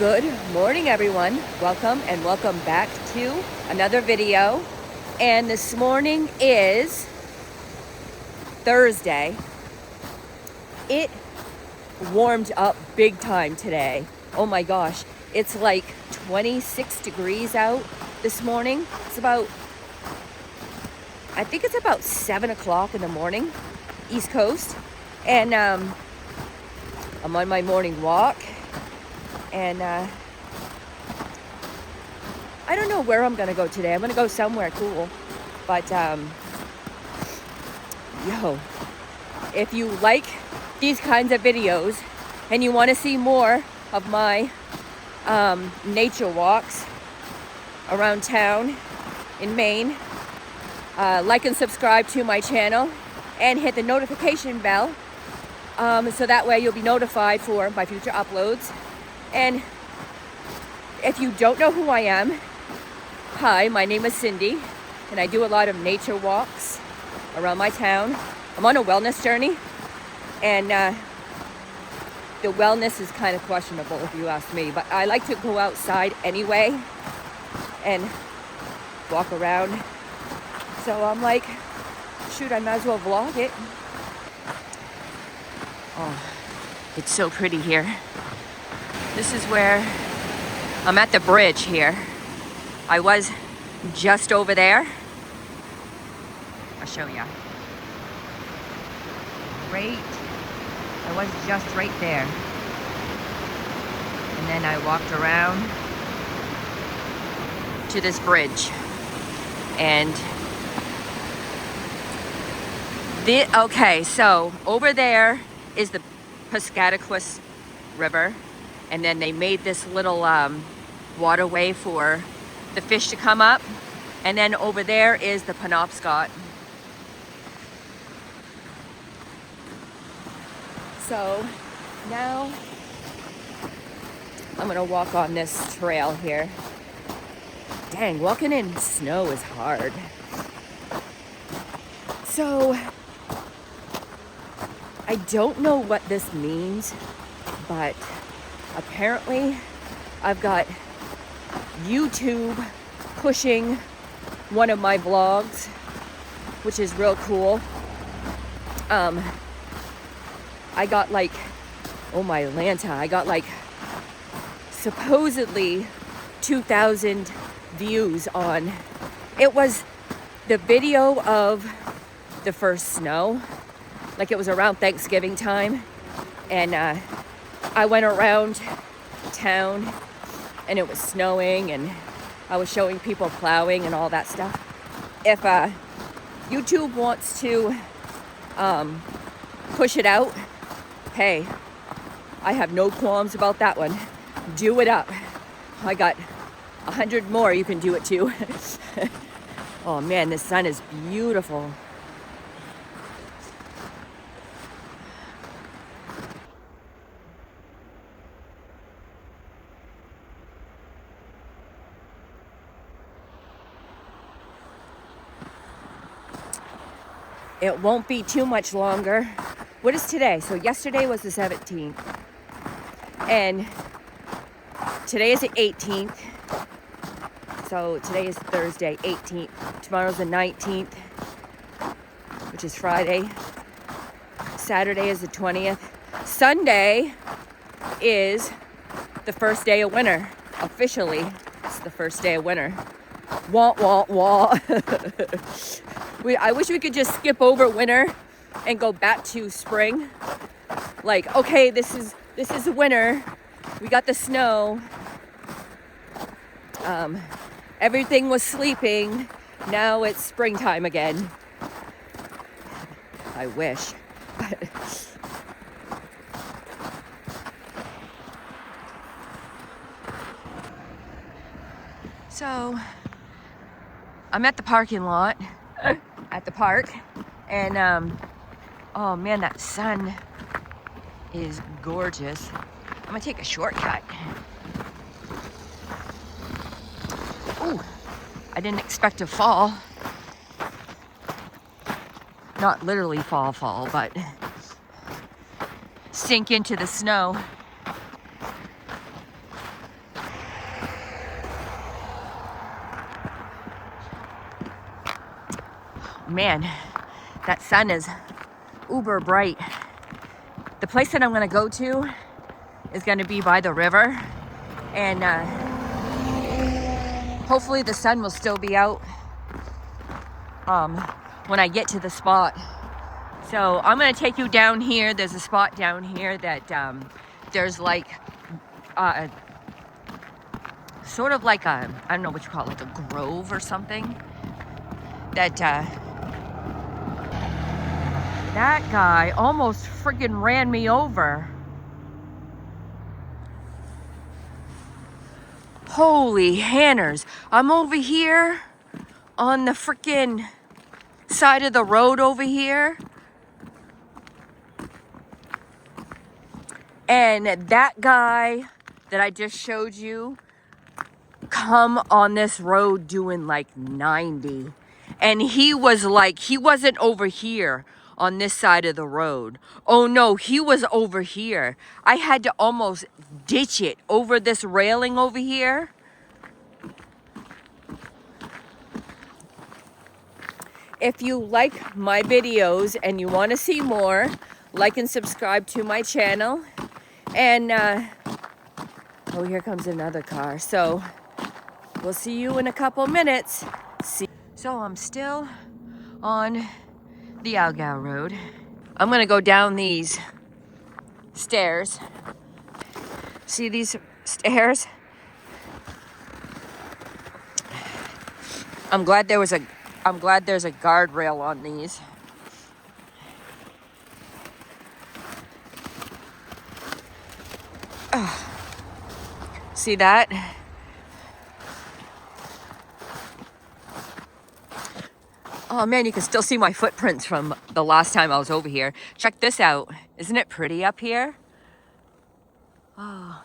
Good morning, everyone. Welcome and welcome back to another video. And this morning is Thursday. It warmed up big time today. Oh my gosh, it's like 26 degrees out this morning. I think it's about 7 o'clock in the morning, East Coast. And I'm on my morning walk. And I don't know where I'm gonna go today. I'm gonna go somewhere cool. But if you like these kinds of videos and you want to see more of my nature walks around town in Maine, like and subscribe to my channel and hit the notification bell so that way you'll be notified for my future uploads. And if you don't know who I am, hi, my name is Cindy, and I do a lot of nature walks around my town. I'm on a wellness journey, and the wellness is kind of questionable if you ask me, but I like to go outside anyway and walk around. So I'm like, shoot, I might as well vlog it. Oh, it's so pretty here. This is where I'm at the bridge here. I was just over there. I'll show you. I was just right there. And then I walked around to this bridge. And okay, so over there is the Piscataquis River. And then they made this little waterway for the fish to come up. And then over there is the Penobscot. So now I'm gonna walk on this trail here. Dang, walking in snow is hard. So I don't know what this means, but apparently I've got YouTube pushing one of my vlogs, which is real cool. I got like, oh my Lanta, I got like supposedly 2,000 views on, it was the video of the first snow, like it was around Thanksgiving time, and I went around town and it was snowing and I was showing people plowing and all that stuff. If YouTube wants to push it out, hey, I have no qualms about that one. Do it up. I got 100 more you can do it to. Oh man, the sun is beautiful. It won't be too much longer. What is today? So yesterday was the 17th. And today is the 18th. So today is Thursday, 18th. Tomorrow's the 19th, which is Friday. Saturday is the 20th. Sunday is the first day of winter. Officially, it's the first day of winter. Wah, wah, wah. I wish we could just skip over winter and go back to spring. Like, okay, this is winter. We got the snow. Everything was sleeping. Now it's springtime again. I wish. So, I'm at the parking lot at the park, and oh man, that sun is gorgeous. I'm gonna take a shortcut. Ooh, I didn't expect to fall. Not literally fall, but sink into the snow. Man, that sun is uber bright. The place that I'm gonna go to is gonna be by the river, and hopefully the sun will still be out when I get to the spot. So I'm gonna take you down here. There's a spot down here that there's like sort of like a, I don't know what you call it, like a grove or something. That that guy almost friggin' ran me over. Holy hanners. I'm over here on the frickin' side of the road over here. And that guy that I just showed you come on this road doing like 90. And he was like, he wasn't over here on this side of the road. Oh no, he was over here. I had to almost ditch it over this railing over here. If you like my videos and you want to see more, like and subscribe to my channel. And, oh, here comes another car. So we'll see you in a couple minutes. So I'm still on the Algal Road. I'm gonna go down these stairs. See these stairs? I'm glad there's a guardrail on these. See that? Oh man, you can still see my footprints from the last time I was over here. Check this out. Isn't it pretty up here? Oh.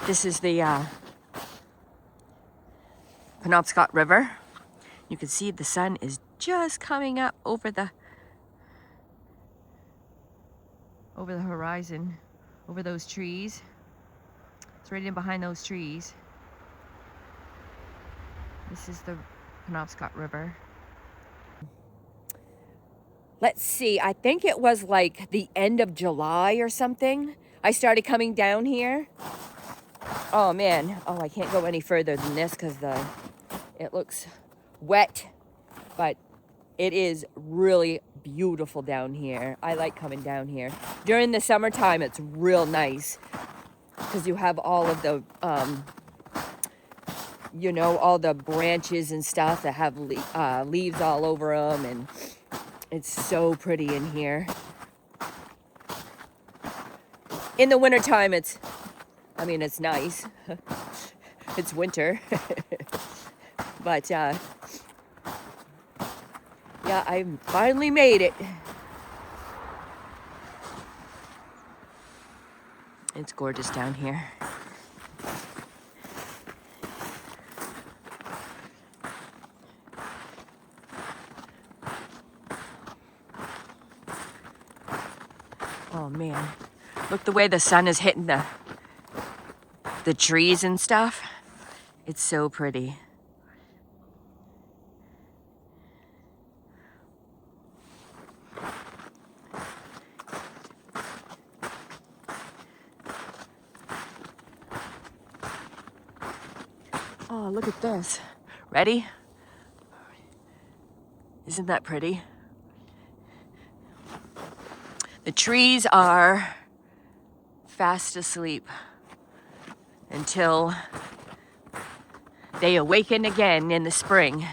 This is the Penobscot River. You can see the sun is just coming up over the horizon, over those trees. It's right in behind those trees. This is the Penobscot River. Let's see, I think it was like the end of July or something. I started coming down here. Oh man, oh, I can't go any further than this because it looks wet, but it is really beautiful down here. I like coming down here. During the summertime, it's real nice because you have all of the, you know, all the branches and stuff that have leaves all over them, and it's so pretty in here. In the wintertime, it's nice. It's winter. But, yeah, I finally made it. It's gorgeous down here. Oh man, look the way the sun is hitting the trees and stuff. It's so pretty. Oh, look at this. Ready? Isn't that pretty? The trees are fast asleep until they awaken again in the spring.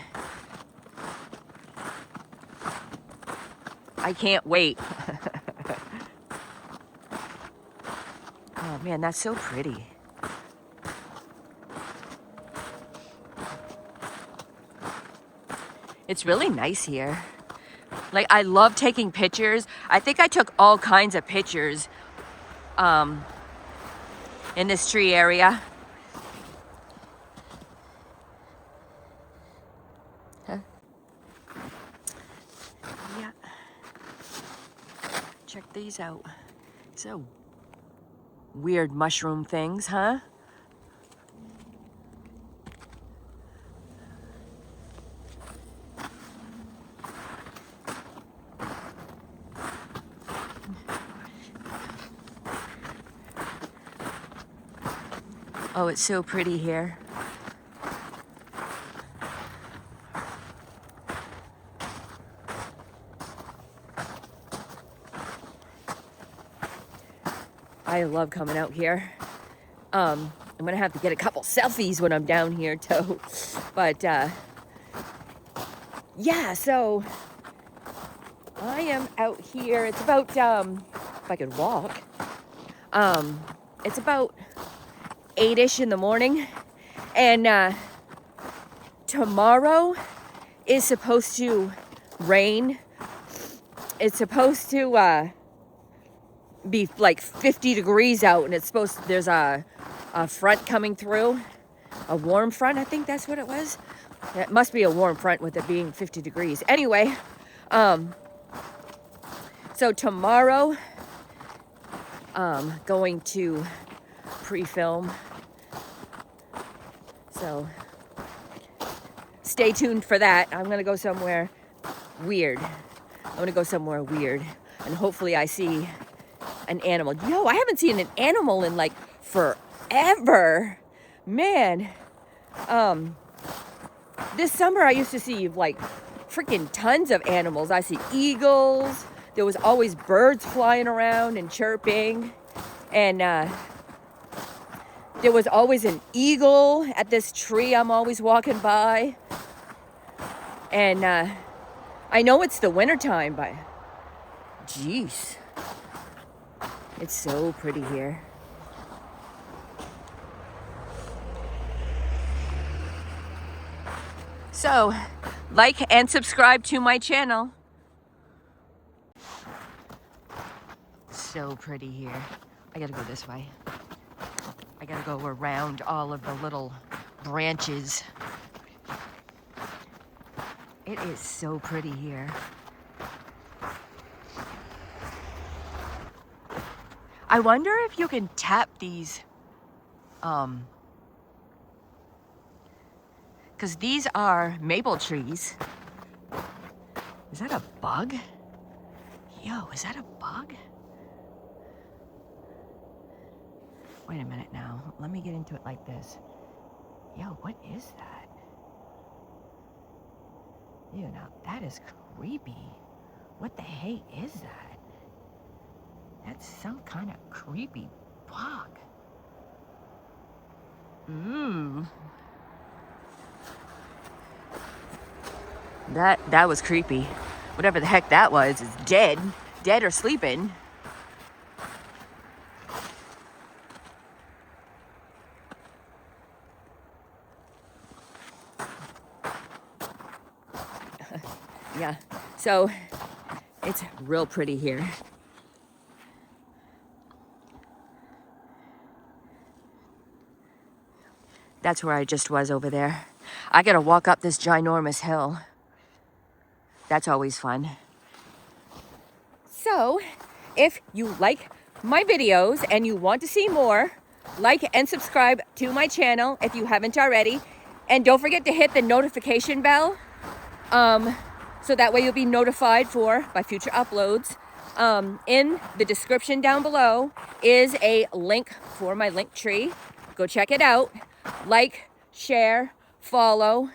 I can't wait. Oh man, that's so pretty. It's really nice here. Like, I love taking pictures. I think I took all kinds of pictures in this tree area. Huh? Check these out. So weird mushroom things, huh? Oh, it's so pretty here. I love coming out here. I'm gonna have to get a couple selfies when I'm down here too. But yeah, so I am out here. It's about if I could walk. It's about 8-ish in the morning, and tomorrow is supposed to rain. It's supposed to be like 50 degrees out, and it's supposed to, there's a front coming through, a warm front. I think that's what it was. It must be a warm front with it being 50 degrees. Anyway, so tomorrow, going to pre-film. So stay tuned for that. I'm gonna go somewhere weird. I'm gonna go somewhere weird, and hopefully I see an animal. Yo, I haven't seen an animal in like forever, man. This summer I used to see like freaking tons of animals. I see eagles. There was always birds flying around and chirping, and there was always an eagle at this tree I'm always walking by. And I know it's the wintertime, but jeez, it's so pretty here. So, like and subscribe to my channel. So pretty here. I gotta go this way. I gotta go around all of the little branches. It is so pretty here. I wonder if you can tap these, because these are maple trees. Is that a bug? Yo, is that a bug? Wait a minute now. Let me get into it like this. Yo, what is that? Ew, now that is creepy. What the heck is that? That's some kind of creepy bug. Ooh. That was creepy. Whatever the heck that was is dead. Dead or sleeping. Yeah, so it's real pretty here. That's where I just was over there. I gotta walk up this ginormous hill. That's always fun. So, if you like my videos and you want to see more, like and subscribe to my channel if you haven't already. And don't forget to hit the notification bell. So that way you'll be notified for my future uploads. In the description down below is a link for my link tree. Go check it out. Like, share, follow.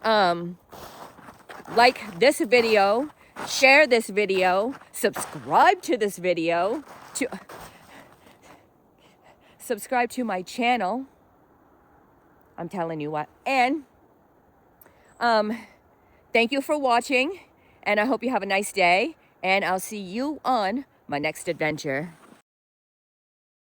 Like this video, share this video, subscribe to this video, subscribe to my channel. I'm telling you what. And thank you for watching, and I hope you have a nice day, and I'll see you on my next adventure.